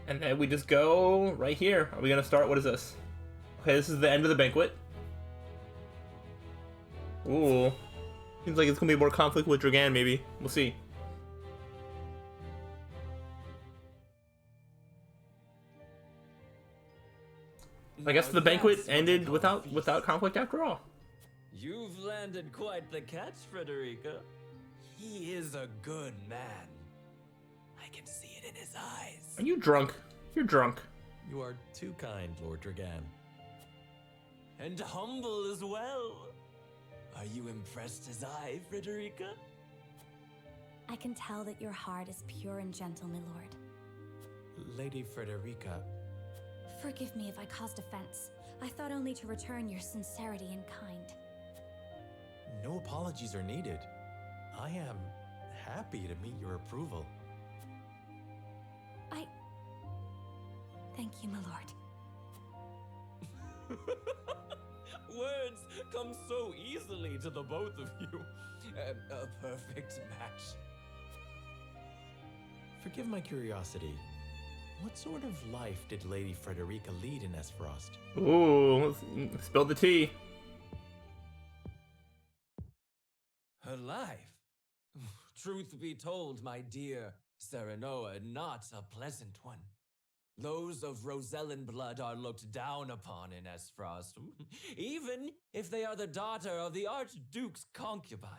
And then we just go right here. Are we gonna start? What is this? Okay, this is the end of the banquet. Ooh. Seems like it's gonna be more conflict with Dragan, maybe. We'll see. I guess the banquet ended without conflict after all. You've landed quite the catch, Frederica. He is a good man. I can see it in his eyes. Are you drunk? You're drunk. You are too kind, Lord Dragan. And humble as well. Are you impressed as I, Frederica? I can tell that your heart is pure and gentle, my lord. Lady Frederica. Forgive me if I caused offense. I thought only to return your sincerity and kind. No apologies are needed. I am happy to meet your approval. Thank you, my lord. Words come so easily to the both of you. A perfect match. Forgive my curiosity. What sort of life did Lady Frederica lead in Esfrost? Ooh, spill the tea. Her life? Truth be told, my dear Serenoa, not a pleasant one. Those of Rosellan blood are looked down upon in Esfrost, even if they are the daughter of the Archduke's concubine.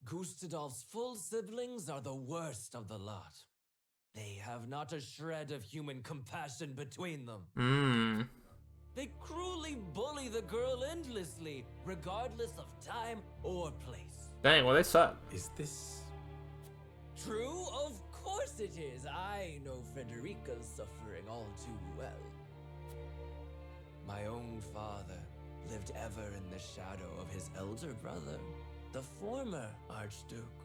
Gustadolf's full siblings are the worst of the lot. They have not a shred of human compassion between them. They cruelly bully the girl endlessly, regardless of time or place. Dang, well, they suck. Is this... True? Of course it is. I know Frederica's suffering all too well. My own father lived ever in the shadow of his elder brother, the former Archduke.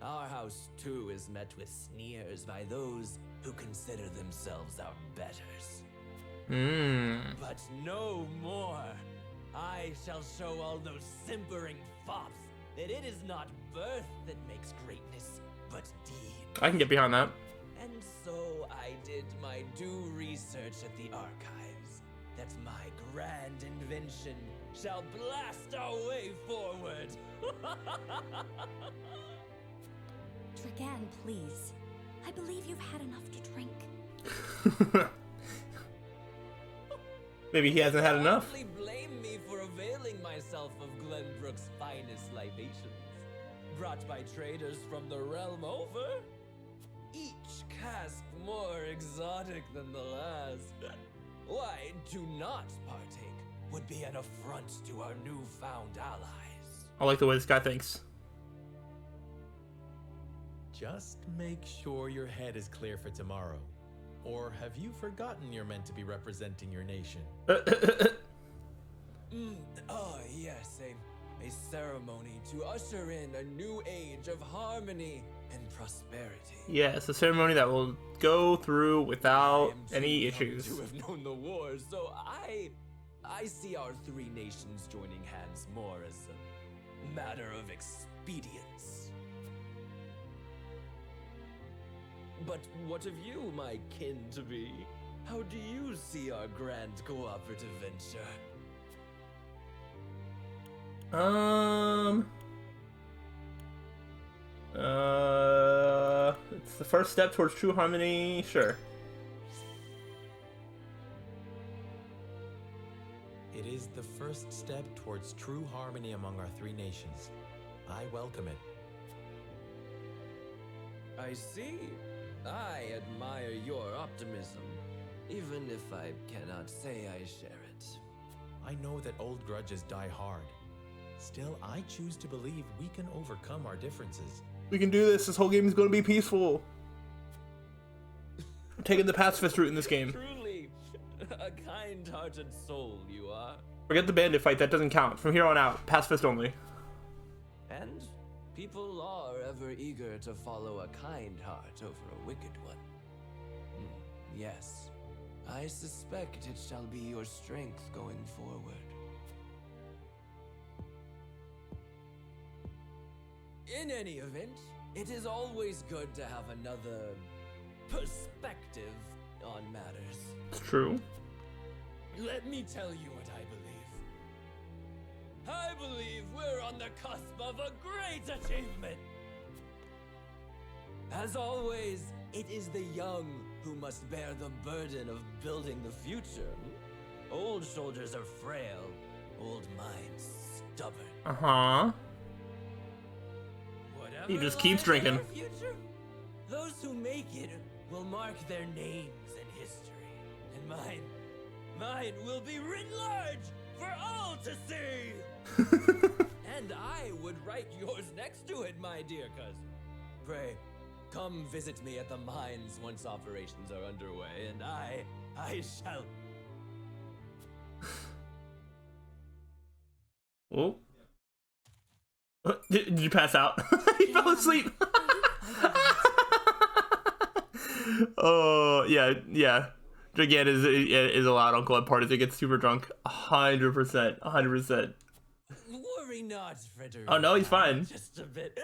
Our house, too, is met with sneers by those who consider themselves our betters. But no more. I shall show all those simpering fops that it is not birth that makes greatness, but deed. I can get behind that. And so I did my due research at the archives, that my grand invention shall blast our way forward. Dragan, please. I believe you've had enough to drink. Maybe he hasn't had enough. Hardly blame me for availing myself of Glenbrook's finest libations, brought by traders from the realm over. Each cask more exotic than the last. Why, to not partake would be an affront to our newfound allies. I like the way this guy thinks. Just make sure your head is clear for tomorrow. Or have you forgotten you're meant to be representing your nation? Oh, yes, a ceremony to usher in a new age of harmony and prosperity. Yes, a ceremony that will go through without any I am issues. too young to have known the war, so I see our three nations joining hands more as a matter of expedience. But what of you, my kin-to-be? How do you see our grand cooperative venture? It's the first step towards true harmony, sure. It is the first step towards true harmony among our three nations. I welcome it. I see. I admire your optimism, even if I cannot say I share it. I know that old grudges die hard. Still, I choose to believe we can overcome our differences. We can do this. This whole game is going to be peaceful. I'm taking the pacifist route in this game. Truly, a kind-hearted soul you are. Forget the bandit fight. That doesn't count. From here on out, pacifist only. And people are ever eager to follow a kind heart over a wicked one. Yes, I suspect it shall be your strength going forward. In any event, it is always good to have another perspective on matters. It's true. Let me tell you what I believe. I believe we're on the cusp of a great achievement. As always, it is the young who must bear the burden of building the future. Old shoulders are frail, old minds stubborn. Uh-huh. Whatever He just keeps lies in drinking. our future, those who make it will mark their names in history. And mine will be written large for all to see. And I would write yours next to it, my dear cousin. Pray, come visit me at the mines once operations are underway, and I shall. Oh. Did you pass out? He fell asleep. Oh, yeah. Dragan is a loud uncle at parties. It gets super drunk. 100%. Worry not, Frederick. Oh, no, he's fine. Just a bit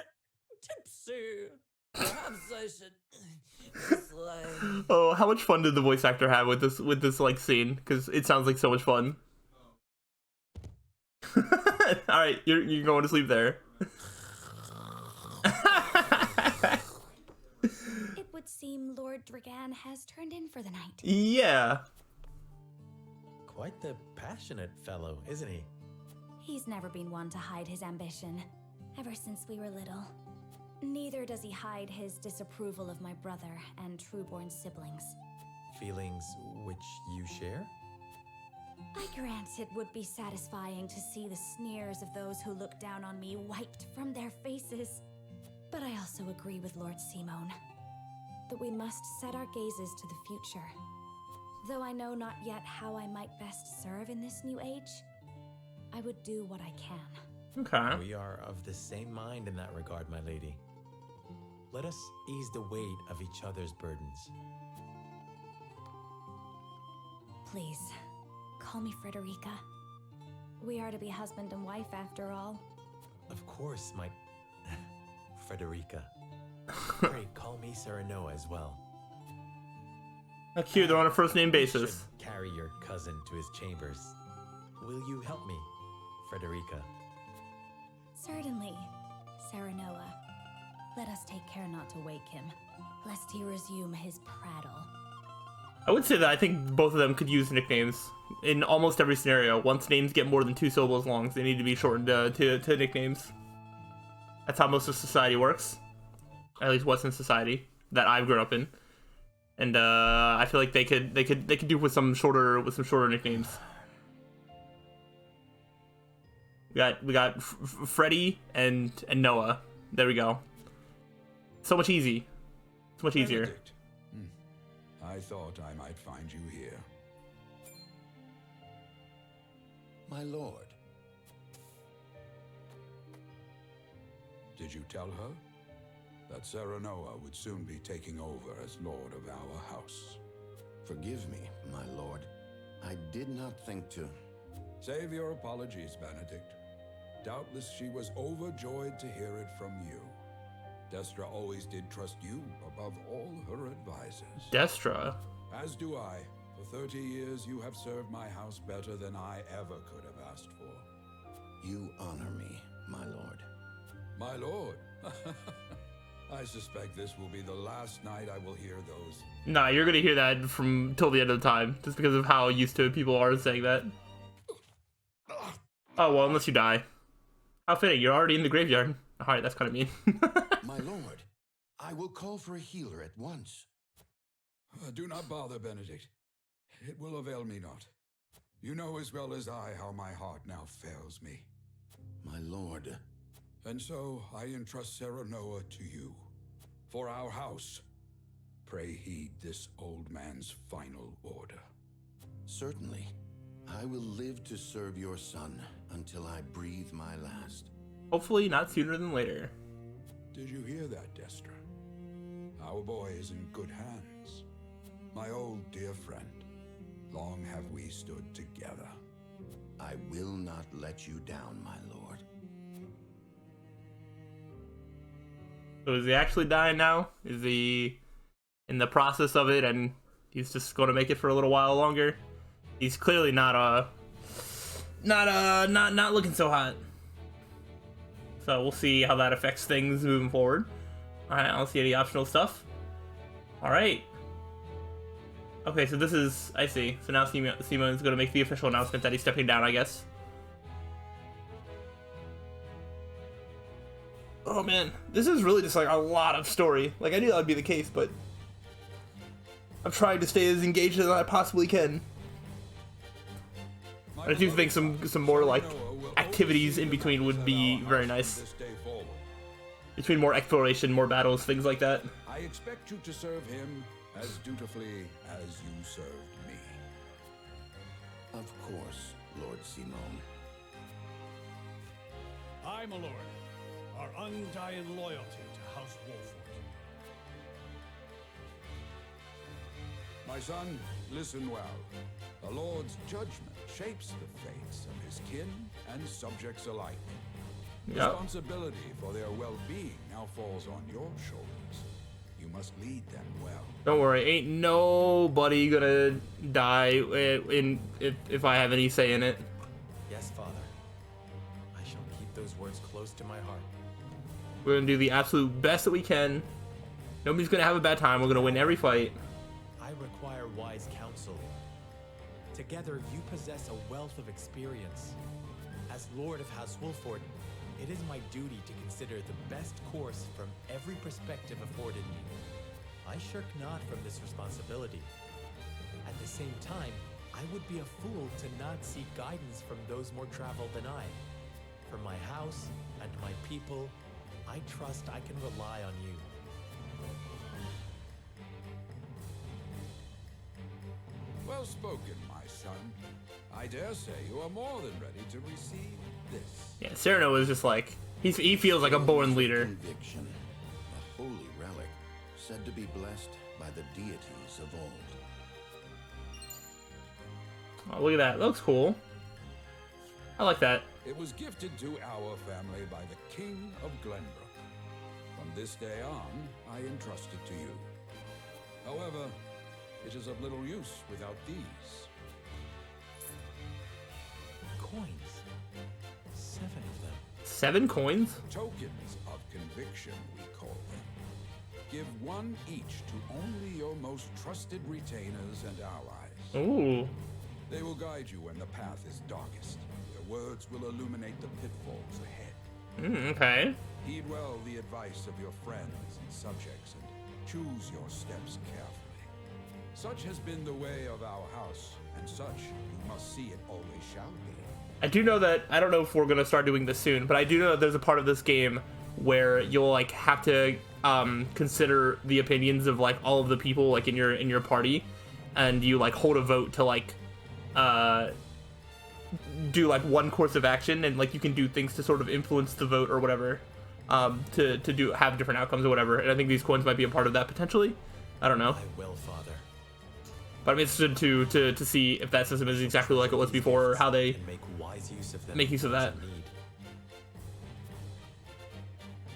tipsy. Perhaps I should slide. Oh, how much fun did the voice actor have with this like scene? Because it sounds like so much fun. All right, you're going to sleep there. It would seem Lord Dragan has turned in for the night. Yeah. Quite the passionate fellow, isn't he? He's never been one to hide his ambition, ever since we were little. Neither does he hide his disapproval of my brother and trueborn siblings. Feelings which you share? I grant it would be satisfying to see the sneers of those who look down on me wiped from their faces. But I also agree with Lord Simone that we must set our gazes to the future. Though I know not yet how I might best serve in this new age, I would do what I can. Okay. We are of the same mind in that regard, my lady. Let us ease the weight of each other's burdens. Please, call me Frederica. We are to be husband and wife after all. Of course, my Frederica. Pray call me Serenoa as well. How cute, they're on a first name You basis. should carry your cousin to his chambers. Will you help me, Frederica? Certainly, Serenoa. Let us take care not to wake him, lest he resume his prattle. I would say that I think both of them could use nicknames in almost every scenario. Once names get more than 2 syllables long, they need to be shortened to nicknames. That's how most of society works. At least Western society that I've grown up in. And I feel like they could do with some shorter nicknames. We got Freddy and Noah. There we go. So much easier. Benedict. I thought I might find you here. My lord. Did you tell her that Serenoa would soon be taking over as lord of our house? Forgive me, my lord. I did not think to... Save your apologies, Benedict. Doubtless she was overjoyed to hear it from you. Destra always did trust you above all her advisors. Destra. As do I. For 30 years, you have served my house better than I ever could have asked for. You honor me, my lord. My lord. I suspect this will be the last night I will hear those. Nah, you're gonna hear that from till the end of the time, just because of how used to people are saying that. Oh well, unless you die. How fitting, you're already in the graveyard. Alright, that's kind of mean. My lord, I will call for a healer at once. Do not bother, Benedict. It will avail me not. You know as well as I how my heart now fails me. My lord. And so I entrust Serenoa to you. For our house, pray heed this old man's final order. Certainly. I will live to serve your son until I breathe my last. Hopefully not sooner than later. Did you hear that, Destra? Our boy is in good hands. My old dear friend. Long have we stood together. I will not let you down, my lord. So is he actually dying now? Is he in the process of it, and he's just going to make it for a little while longer. He's clearly not looking so hot. So we'll see how that affects things moving forward. All right, I don't see any optional stuff. All right. Okay, so this is, I see. So now Simone's going to make the official announcement that he's stepping down, I guess. Oh man, this is really just like a lot of story. Like, I knew that would be the case, but I'm trying to stay as engaged as I possibly can. I do think some more like activities in between would be very nice. Between more exploration, more battles, things like that. I expect you to serve him as dutifully as you served me. Of course, Lord Simone. Aye, my lord. Our undying loyalty to House Wolford. My son, listen well. The Lord's judgment shapes the fates of his kin and subjects alike. Yep. Responsibility for their well-being now falls on your shoulders. You must lead them well. Don't worry, ain't nobody gonna die if I have any say in it. Yes, Father. I shall keep those words close to my heart. We're gonna do the absolute best that we can. Nobody's gonna have a bad time. We're gonna win every fight. I require wise counsel. Together, you possess a wealth of experience. As Lord of House Wolford, it is my duty to consider the best course from every perspective afforded me. I shirk not from this responsibility. At the same time, I would be a fool to not seek guidance from those more traveled than I. For my house and my people, I trust I can rely on you. Well spoken, my son. I dare say you are more than ready to receive this. Yeah, Cyrano is just like he feels like a born leader. Conviction, a holy relic, said to be blessed by the deities of old. Oh, look at that. That looks cool. I like that. It was gifted to our family by the King of Glenbrook. From this day on, I entrust it to you. However, it is of little use without these. Coins. 7 of them. 7 coins? Tokens of conviction, we call them. Give one each to only your most trusted retainers and allies. Ooh. They will guide you when the path is darkest. Their words will illuminate the pitfalls ahead. Okay. Heed well the advice of your friends and subjects, and choose your steps carefully. Such has been the way of our house, and such you must see it always shall be. I do know that, I don't know if we're gonna start doing this soon, but I do know that there's a part of this game where you'll like have to consider the opinions of like all of the people like in your party, and you like hold a vote to like do like one course of action, and like you can do things to sort of influence the vote or whatever, to have different outcomes or whatever. And I think these coins might be a part of that potentially. I don't know. I will, Father. But I'm interested to see if that system is exactly like it was before, or how they And make wise use of them. make use of that. in need.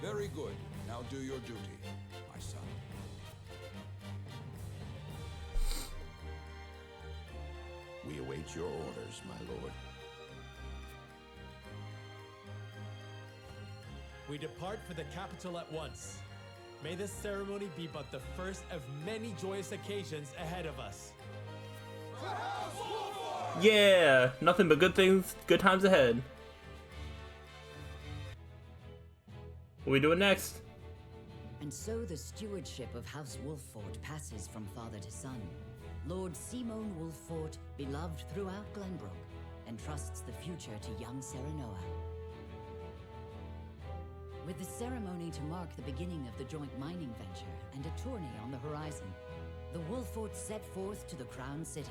Very good. Now do your duty, my son. We await your orders, my lord. We depart for the capital at once. May this ceremony be but the first of many joyous occasions ahead of us. Yeah, nothing but good things, good times ahead. What are we doing next? And so the stewardship of House Wolford passes from father to son. Lord Simone Wolford, beloved throughout Glenbrook, entrusts the future to young Serenoa. With the ceremony to mark the beginning of the joint mining venture and a tourney on the horizon, the Wolfords set forth to the Crown City.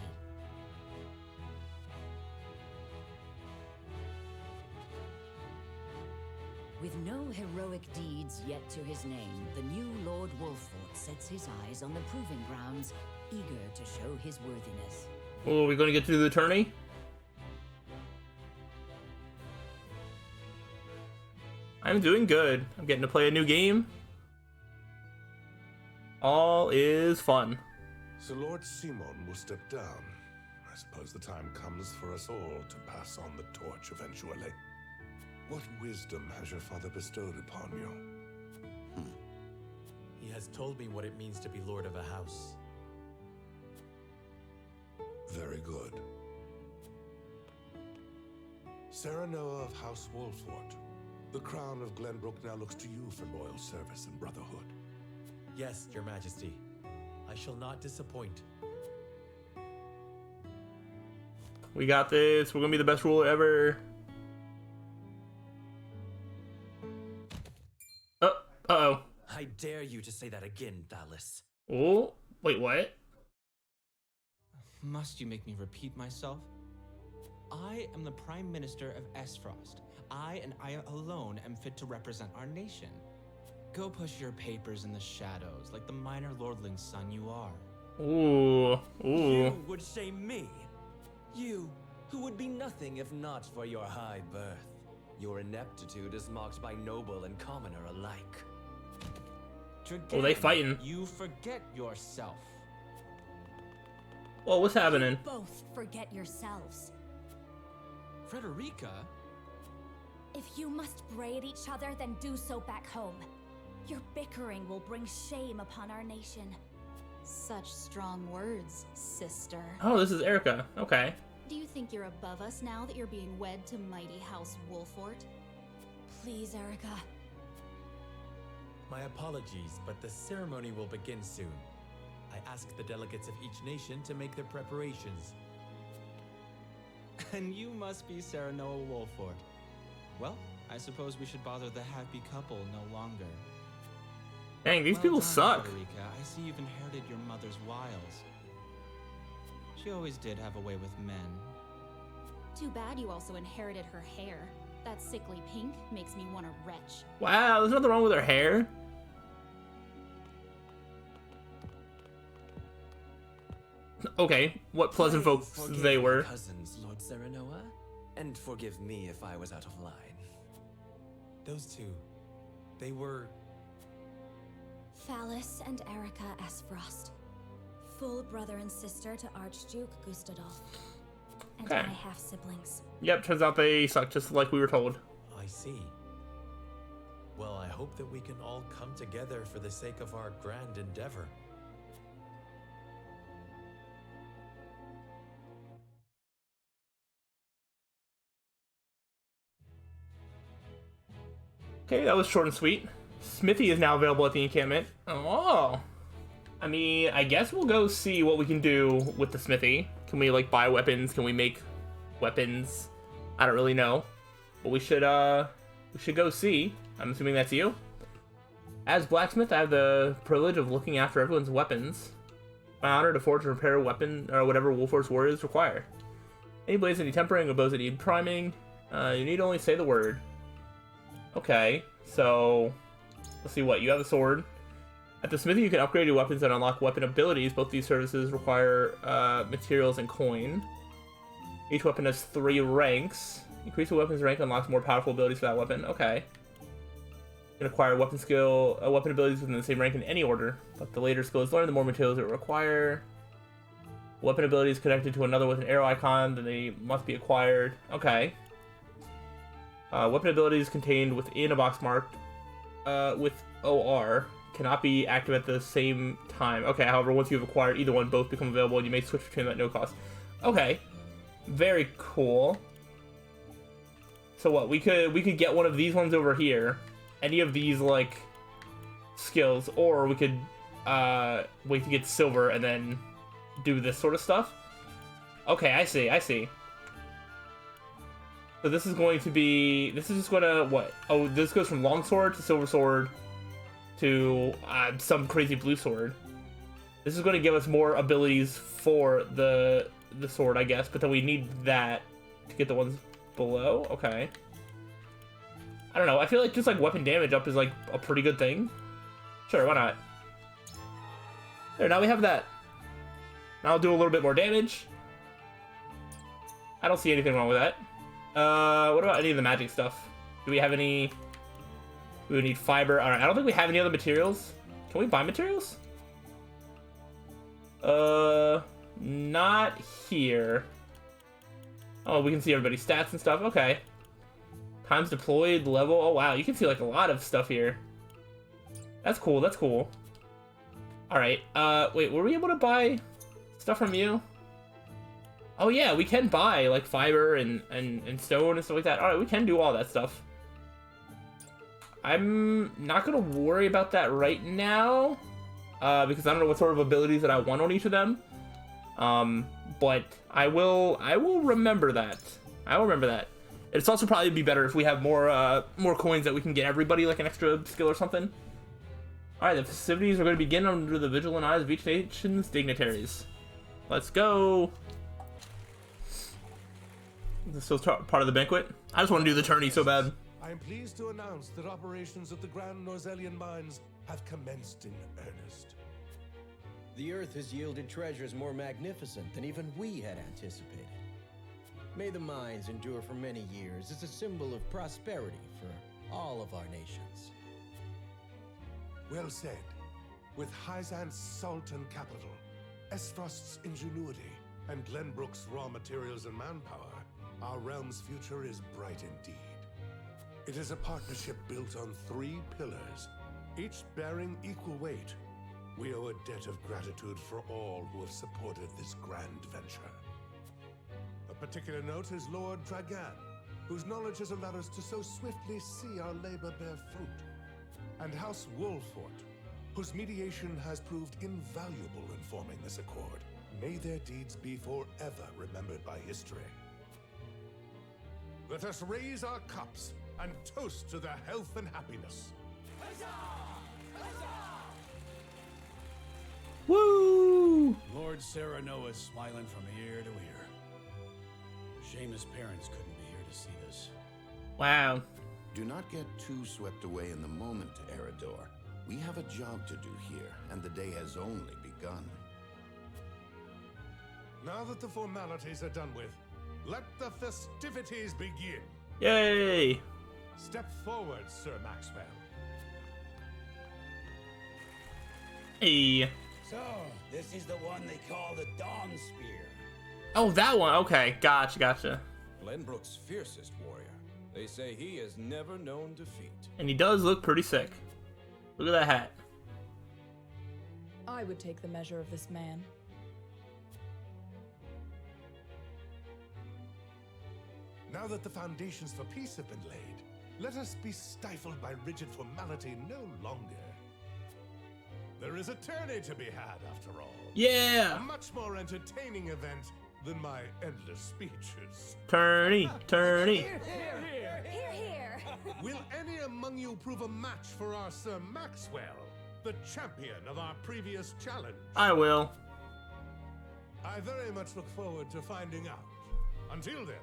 With no heroic deeds yet to his name, the new Lord Wolford sets his eyes on the proving grounds, eager to show his worthiness. Oh, are we gonna get through the tourney? I'm doing good. I'm getting to play a new game. All is fun. So Lord Simon will step down. I suppose the time comes for us all to pass on the torch eventually. What wisdom has your father bestowed upon you? He has told me what it means to be lord of a house. Very good. Serenoa of House Wolfort, the crown of Glenbrook now looks to you for loyal service and brotherhood. Yes, Your Majesty. I shall not disappoint. We got this. We're gonna be the best ruler ever. Uh-oh. I dare you to say that again, Thalis. Oh, wait, what? Must you make me repeat myself? I am the Prime Minister of Esfrost. I and I alone am fit to represent our nation. Go push your papers in the shadows like the minor lordling's son you are. Ooh. You would shame me. You, who would be nothing if not for your high birth. Your ineptitude is marked by noble and commoner alike. Oh, they fighting. You forget yourself. Well, what's happening? Both forget yourselves. Frederica? If you must braid each other, then do so back home. Your bickering will bring shame upon our nation. Such strong words, sister. Oh, this is Erica. Okay. Do you think you're above us now that you're being wed to mighty House Wolfort? Please, Erica. My apologies, but the ceremony will begin soon. I ask the delegates of each nation to make their preparations. And you must be Serenoa Wolfort. Well, I suppose we should bother the happy couple no longer. Dang, these Well people done, suck. Frederica. I see you've inherited your mother's wiles. She always did have a way with men. Too bad you also inherited her hair. That sickly pink makes me want to retch. Wow, there's nothing wrong with her hair. Okay, what pleasant folks Forgive they my were. cousins, Lord Serenoa, and forgive me if I was out of line. Those two, they were... Thalis and Erica Esfrost. Full brother and sister to Archduke Gustadolf. And Okay. my half-siblings. Yep, turns out they suck, just like we were told. I see. Well, I hope that we can all come together for the sake of our grand endeavor. Okay, that was short and sweet. Smithy is now available at the encampment. Oh. I mean, I guess we'll go see what we can do with the smithy. Can we, like, buy weapons? Can we make weapons? I don't really know. But we should go see. I'm assuming that's you. As blacksmith, I have the privilege of looking after everyone's weapons. My honor to forge and repair a weapon, or whatever Wolfort's warriors require. Any blades that need tempering or bows that need priming, you need only say the word. Okay, so let's see what you have a sword. At the smithy, you can upgrade your weapons and unlock weapon abilities. Both these services require materials and coin. Each weapon has 3 ranks. Increase the weapon's rank unlocks more powerful abilities for that weapon. Okay. You can acquire weapon abilities within the same rank in any order, but the later skill is learned, the more materials it require. Weapon abilities connected to another with an arrow icon, then they must be acquired. Okay. Weapon abilities contained within a box marked with OR cannot be active at the same time. Okay, however, once you've acquired either one, both become available, and you may switch between them at no cost. Okay. Very cool. So what, we could get one of these ones over here, any of these, like, skills, or we could wait to get silver and then do this sort of stuff. Okay, I see. So this is going to be, this is just gonna, what? Oh, this goes from longsword to silver sword to some crazy blue sword. This is going to give us more abilities for the sword, I guess, but then we need that to get the ones below. Okay. I don't know, I feel like just like weapon damage up is like a pretty good thing. Sure, why not? There, now we have that. Now I'll do a little bit more damage. I don't see anything wrong with that. What about any of the magic stuff? Do we have any... We would need fiber. Alright, I don't think we have any other materials. Can we buy materials? Not here. Oh, we can see everybody's stats and stuff. Okay. Times deployed, level. Oh, wow. You can see, like, a lot of stuff here. That's cool. That's cool. Alright. Wait. Were we able to buy stuff from you? Oh, yeah. We can buy, like, fiber and stone and stuff like that. Alright. We can do all that stuff. I'm not going to worry about that right now. Because I don't know what sort of abilities that I want on each of them. But I will remember that. I will remember that. It's also probably be better if we have more coins that we can get everybody, like an extra skill or something. Alright, the festivities are going to begin under the vigilant eyes of each nation's dignitaries. Let's go. This is part of the banquet. I just want to do the tourney so bad. I am pleased to announce that operations at the Grand Norzelian mines have commenced in earnest. The Earth has yielded treasures more magnificent than even we had anticipated. May the mines endure for many years as a symbol of prosperity for all of our nations. Well said. With Hyzant's salt and capital, Esfrost's ingenuity, and Glenbrook's raw materials and manpower, our realm's future is bright indeed. It is a partnership built on 3 pillars, each bearing equal weight. We owe a debt of gratitude for all who have supported this grand venture. A particular note is Lord Dragan, whose knowledge has allowed us to so swiftly see our labor bear fruit. And House Wolfort, whose mediation has proved invaluable in forming this accord. May their deeds be forever remembered by history. Let us raise our cups and toast to their health and happiness. Woo! Lord Slyroh is smiling from ear to ear. Shame his parents couldn't be here to see this. Wow. Do not get too swept away in the moment, Eredor. We have a job to do here, and the day has only begun. Now that the formalities are done with, let the festivities begin. Yay! Step forward, Sir Maxwell. Hey. So, this is the one they call the Dawn Spear. Oh, that one. Okay, gotcha. Glenbrook's fiercest warrior. They say he has never known defeat. And he does look pretty sick. Look at that hat. I would take the measure of this man. Now that the foundations for peace have been laid, let us be stifled by rigid formality no longer. There is a tourney to be had, after all. Yeah! A much more entertaining event than my endless speeches. Tourney. Here. Will any among you prove a match for our Sir Maxwell, the champion of our previous challenge? I will. I very much look forward to finding out. Until then,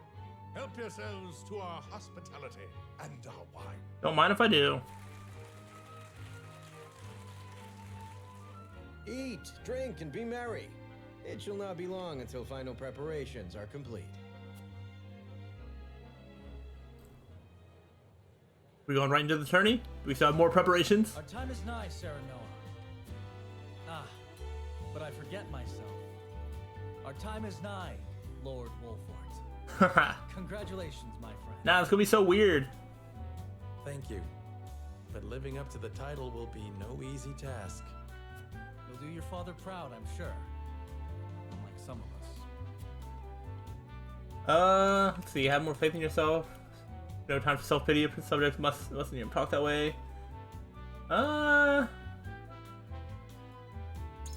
help yourselves to our hospitality and our wine. Don't mind if I do. Eat, drink, and be merry. It shall not be long until final preparations are complete. We going right into the tourney? Do we still have more preparations? Our time is nigh, Slyroh. Ah, but I forget myself. Our time is nigh, Lord Wolfort. Congratulations, my friend. Nah, it's gonna be so weird. Thank you. But living up to the title will be no easy task. You'll do your father proud, I'm sure. Unlike some of us. Let's see. Have more faith in yourself. No time for self-pity. Subjects mustn't even talk that way.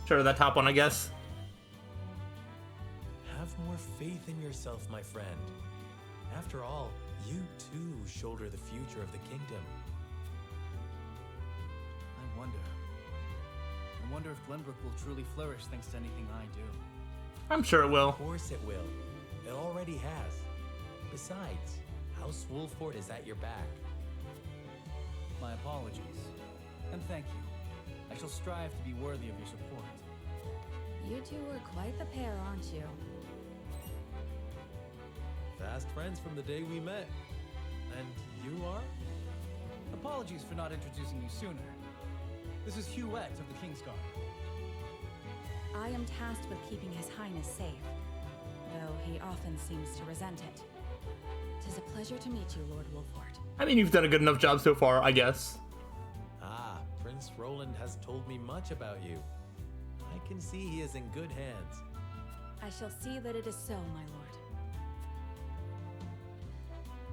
Sure, that top one, I guess. Have more faith in yourself, my friend. After all, you too shoulder the future of the kingdom. I wonder if Glenbrook will truly flourish thanks to anything I do. I'm sure it will. Of course it will. It already has. Besides, House Wolfort is at your back. My apologies. And thank you. I shall strive to be worthy of your support. You two were quite the pair, aren't you? Fast friends from the day we met. And you are? Apologies for not introducing you sooner. This is Huette of the Kingsguard. I am tasked with keeping His Highness safe, though he often seems to resent it. 'Tis a pleasure to meet you, Lord Wolfort. I mean, you've done a good enough job so far, I guess. Ah, Prince Roland has told me much about you. I can see he is in good hands. I shall see that it is so, my lord.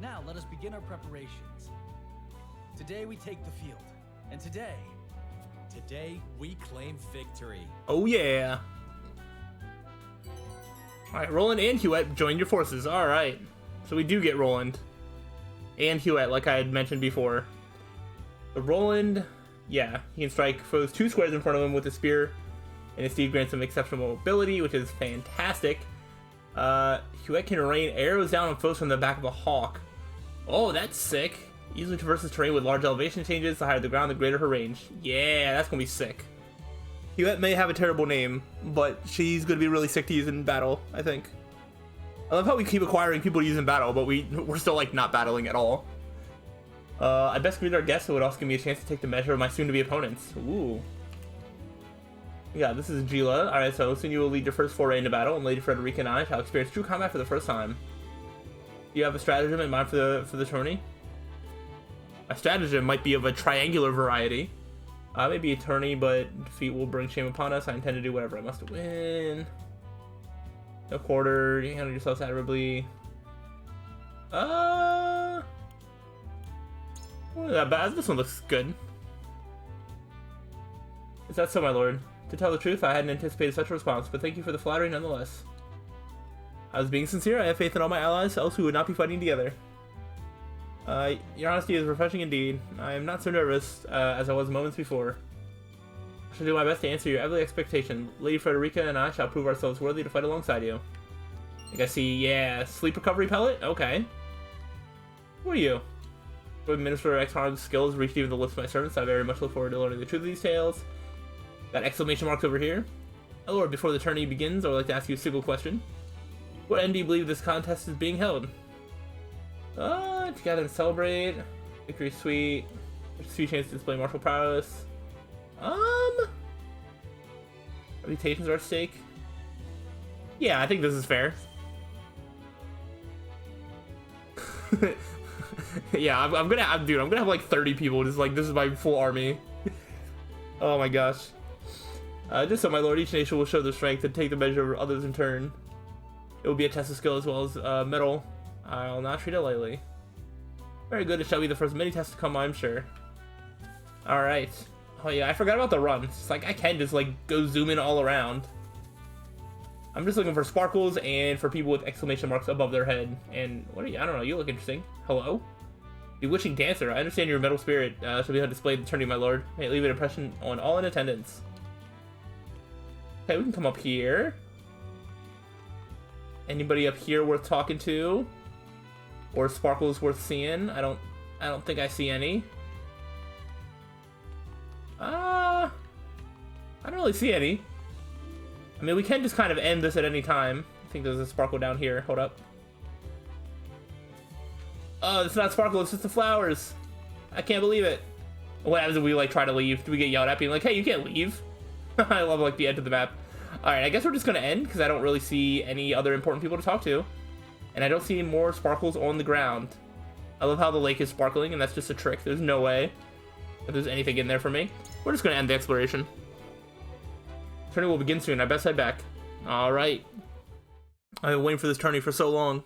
Now let us begin our preparations. Today we take the field, and today we claim victory. Oh yeah. Alright, Roland and Hewitt join your forces. Alright. So we do get Roland. And Hewitt, like I had mentioned before. But Roland, yeah, he can strike foes 2 squares in front of him with a spear. And his steed grants him exceptional mobility, which is fantastic. Hewitt can rain arrows down on foes from the back of a hawk. Oh, that's sick. Easily traverses terrain with large elevation changes. The higher the ground, the greater her range. Yeah, that's gonna be sick. Hewitt may have a terrible name, but she's gonna be really sick to use in battle, I think. I love how we keep acquiring people to use in battle, but we're still, like, not battling at all. I best greet our guests, so it would also give me a chance to take the measure of my soon-to-be opponents. Ooh. Yeah, this is Gila. Alright, so soon you will lead your first foray into battle, and Lady Frederica and I shall experience true combat for the first time. Do you have a stratagem in mind for the tourney? A stratagem might be of a triangular variety. Maybe a tourney, but defeat will bring shame upon us. I intend to do whatever I must to win. No quarter. You handle yourselves admirably. Not that bad. This one looks good. Is that so, my lord? To tell the truth, I hadn't anticipated such a response, but thank you for the flattery nonetheless. I was being sincere. I have faith in all my allies, else we would not be fighting together. Your honesty is refreshing indeed. I am not so nervous as I was moments before. I shall do my best to answer your every expectation. Lady Frederica and I shall prove ourselves worthy to fight alongside you. I think I see, yeah, sleep recovery pellet? Okay. Who are you? With Minister X-Harm's skills reached even the lips of my servants, I very much look forward to learning the truth of these tales. Got exclamation marks over here. My lord, before the tourney begins, I would like to ask you a single question. What end do you believe this contest is being held? Together and celebrate. Victory Suite. Sweet chance to display martial prowess. Reputations are at stake. Yeah, I think this is fair. Yeah, I'm gonna have like 30 people. Just like, this is my full army. Oh my gosh. Just so, my lord, each nation will show their strength and take the measure of others in turn. It will be a test of skill as well as mettle. I'll not treat it lightly. Very good, it shall be the first of many tests to come, I'm sure. Alright. Oh yeah, I forgot about the run. It's like, I can just like go zoom in all around. I'm just looking for sparkles and for people with exclamation marks above their head. And what are you? I don't know, you look interesting. Hello? Bewitching dancer, I understand your metal spirit shall be on display at the tourney, my lord. May it leave an impression on all in attendance. Okay, we can come up here. Anybody up here worth talking to? Or sparkles worth seeing? I don't think I see any. I don't really see any. I mean, we can just kind of end this at any time. I think there's a sparkle down here. Hold up. Oh, it's not sparkle, it's just the flowers. I can't believe it. What happens if we like try to leave? Do we get yelled at being like, hey, you can't leave? I love like the end of the map. Alright, I guess we're just gonna end because I don't really see any other important people to talk to. And I don't see more sparkles on the ground. I love how the lake is sparkling, and that's just a trick. There's no way that there's anything in there for me. We're just gonna end the exploration. Tourney will begin soon. I best head back. Alright. I've been waiting for this tourney for so long.